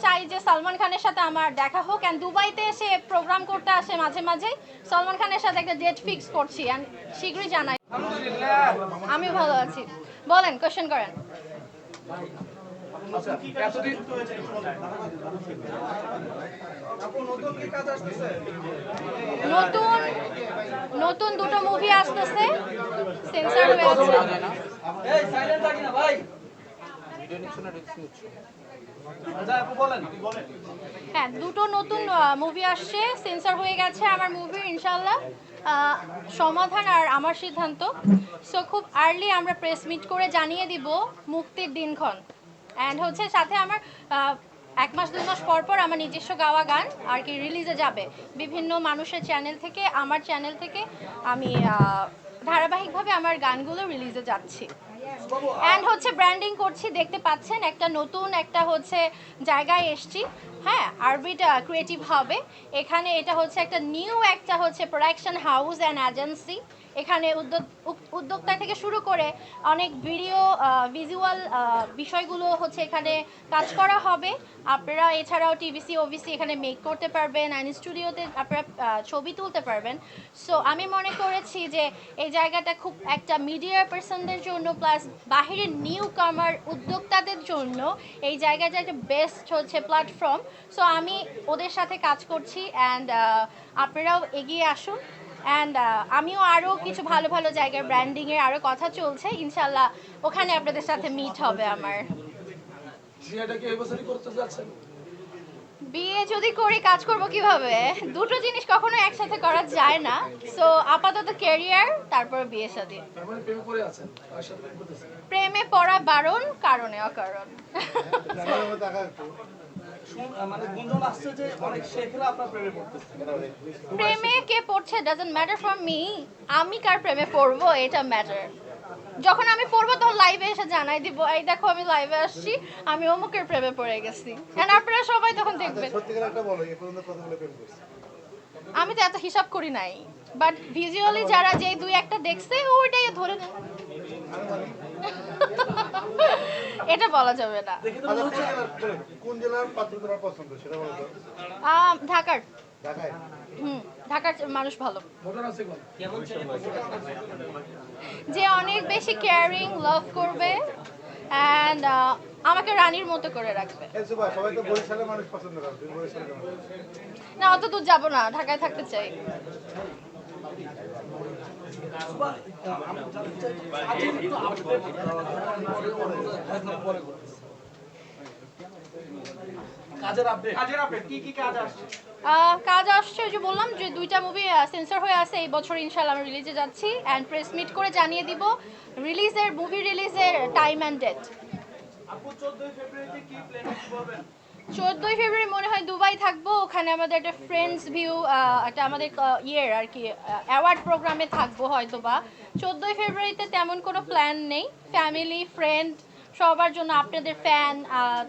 চাই যে সালমান খানের সাথে আমার দেখা হোক, অ্যান্ড দুবাইতে এসে প্রোগ্রাম করতে আসে মাঝে মাঝে। সালমান খানের সাথে একটা ডেট ফিক্স করছি, অ্যান্ড শীঘ্রই জানাই। আমি ভালো আছি। বলেন, কোয়েশ্চেন করেন। নতুন নতুন দুটো মুভি আসতেছে, সেন্সর হয়ে হ্যাঁ, দুটো নতুন মুভি আসছে, সেন্সর হয়ে গেছে আমার মুভি ইনশাল্লাহ। সমাধান আর আমার সিদ্ধান্ত। সো খুব আর্লি আমরা প্রেস মিট করে জানিয়ে দিব মুক্তির দিনক্ষণ। অ্যান্ড হচ্ছে সাথে আমার 1 মাস 2 মাস পর পর আমার নিজস্ব গাওয়া গান আর কি রিলিজে যাবে বিভিন্ন মানুষের চ্যানেল থেকে, আমার চ্যানেল থেকে। আমি ধারাবাহিকভাবে আমার গানগুলো রিলিজে যাচ্ছি। অ্যান্ড হচ্ছে ব্র্যান্ডিং করছি, দেখতে পাচ্ছেন একটা নতুন একটা হচ্ছে জায়গায় এসছি। হ্যাঁ, আরবিট ক্রিয়েটিভ হবে এখানে। এটা হচ্ছে একটা নিউ একটা হচ্ছে প্রোডাকশন হাউস অ্যান্ড এজেন্সি। এখানে উদ্যোক্তা থেকে শুরু করে অনেক ভিডিও ভিজুয়াল বিষয়গুলো হচ্ছে এখানে কাজ করা হবে। আপনারা এছাড়াও টিভিসি ওভিসি এখানে মেক করতে পারবেন, অ্যান্ড স্টুডিওতে আপনারা ছবি তুলতে পারবেন। সো আমি মনে করেছি যে এই জায়গাটা খুব একটা মিডিয়া পার্সনদের জন্য প্লাস বাহিরের নিউ কামার উদ্যোক্তাদের জন্য এই জায়গাটা একটা বেস্ট হচ্ছে প্ল্যাটফর্ম। সো আমি ওদের সাথে কাজ করছি, অ্যান্ড আপনারাও এগিয়ে আসুন। অ্যান্ড আমিও আরও কিছু ভালো ভালো জায়গার ব্র্যান্ডিংয়ের আরও কথা চলছে, ইনশাল্লাহ ওখানে আপনাদের সাথে মিট হবে আমার। বিয়ে যদি করি কাজ করব কিভাবে? দুটো জিনিস কখনো একসাথে করা যায় না। সো আপাতত ক্যারিয়ার, তারপর বিয়ে শাদী। প্রেমে পড়া বারণ, কারণে অকারণ। প্রেমে কে পড়ছে ডাজন্ট ম্যাটার ফর মি। আমি কার প্রেমে পড়বো এটা ম্যাটার। যখন আমি পড়বো তখন লাইভে এসে জানাই দিব, এই দেখো আমি লাইভে আসছি, আমি অমুকের প্রেমে পড়ে গেছি, এন্ড আপনারা সবাই তখন দেখবেন। আমি তো এত হিসাব করি নাই, বাট ভিজুয়ালি যারা যে 2-1টা দেখছে ওইটাই ধরে নেন। এটা বলা যাবে না। কোন জেলার পাত্র তোমার পছন্দ সেটা বলো তো। ঢাকার। ঢাকার মানুষ ভালো, যে অনেক বেশি কেয়ারিং লাভ করবে, অ্যান্ড আমাকে রানীর মতো করে রাখবে। সবাই তো বরিশালের মানুষ পছন্দ করে, তুমি বরিশালে কেন? না, অত দূর যাবো না, ঢাকায় থাকতে চাই। কাজ আসছে, ওই যে বললাম যে 2টা মুভি সেন্সর হয়ে আছে এই বছর, ইনশাআল্লাহ আমি রিলিজে যাচ্ছি, অ্যান্ড প্রেস মিট করে জানিয়ে দিব রিলিজের মুভি রিলিজের টাইম অ্যান্ড ডেট। 14ই ফেব্রুয়ারি মনে হয় দুবাই থাকবো, ওখানে আমাদের একটা ফ্রেন্ডস ভিউ একটা আমাদের ইয়ের আর কি অ্যাওয়ার্ড প্রোগ্রামে থাকবো হয়তো বা। 14ই ফেব্রুয়ারিতে তেমন কোনো প্ল্যান নেই, ফ্যামিলি ফ্রেন্ড সবার জন্য, আপনাদের ফ্যান,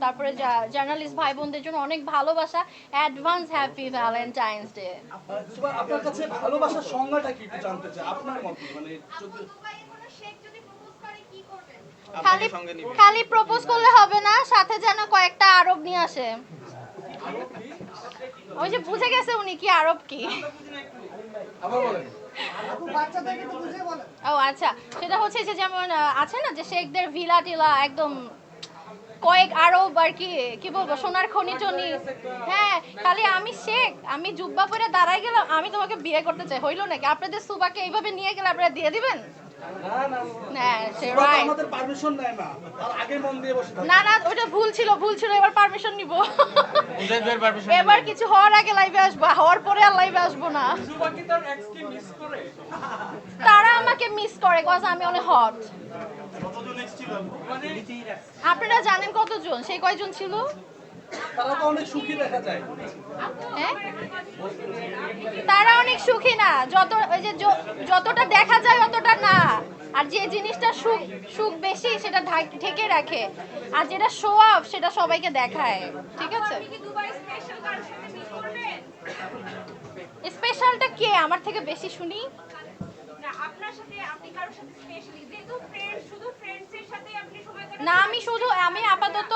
তারপরে জার্নালিস্ট ভাই বোনদের জন্য অনেক ভালোবাসা, অ্যাডভান্স হ্যাপি ভ্যালেন্টাইন্স ডে। আপনার কাছে ভালোবাসার সংজ্ঞাটা কি একটু জানতে চাই আপনার মতে, মানে খালি প্রপোজ করলে হবে না, সাথে যেন কয়েকটা আরব নিয়ে আসে। ওই যে বুঝে গেছে উনি কি আরব কি। ও আচ্ছা, সেটা হচ্ছে যে যেমন আছে না যে শেখদের ভিলা টিলা একদম কয়েক আরব আর কি, কি বলবো, সোনার খনি টনি। হ্যাঁ, খালি আমি শেখ, আমি জুব্বা পরে দাঁড়াই গেলাম, আমি তোমাকে বিয়ে করতে চাই, হইলো নাকি? আপনাদের সুবাকে এইভাবে নিয়ে গেলে আপনারা দিয়ে দিবেন? না না, ওটা ভুল ছিল, এবার পারমিশন নিব। এবার কিছু হওয়ার আগে লাইভে আসবো, হওয়ার পরে আর লাইভে আসবো না। তারা আমাকে মিস করে, কজ আমি অনেক হট। আপনারা জানেন কতজন, সেই কয়জন ছিল? তারা তো অনেক সুখী দেখা যায়। হ্যাঁ, তারা অনেক সুখী না, ওই যে যতটা দেখা যায় অতটা না। আর যে জিনিসটা সুখ বেশি সেটা ঢেকে রাখে, আর যেটা শো অফ সেটা সবাইকে দেখায়। ঠিক আছে, স্পেশালটা কে আমার থেকে বেশি শুনি? না, আমি আপাতত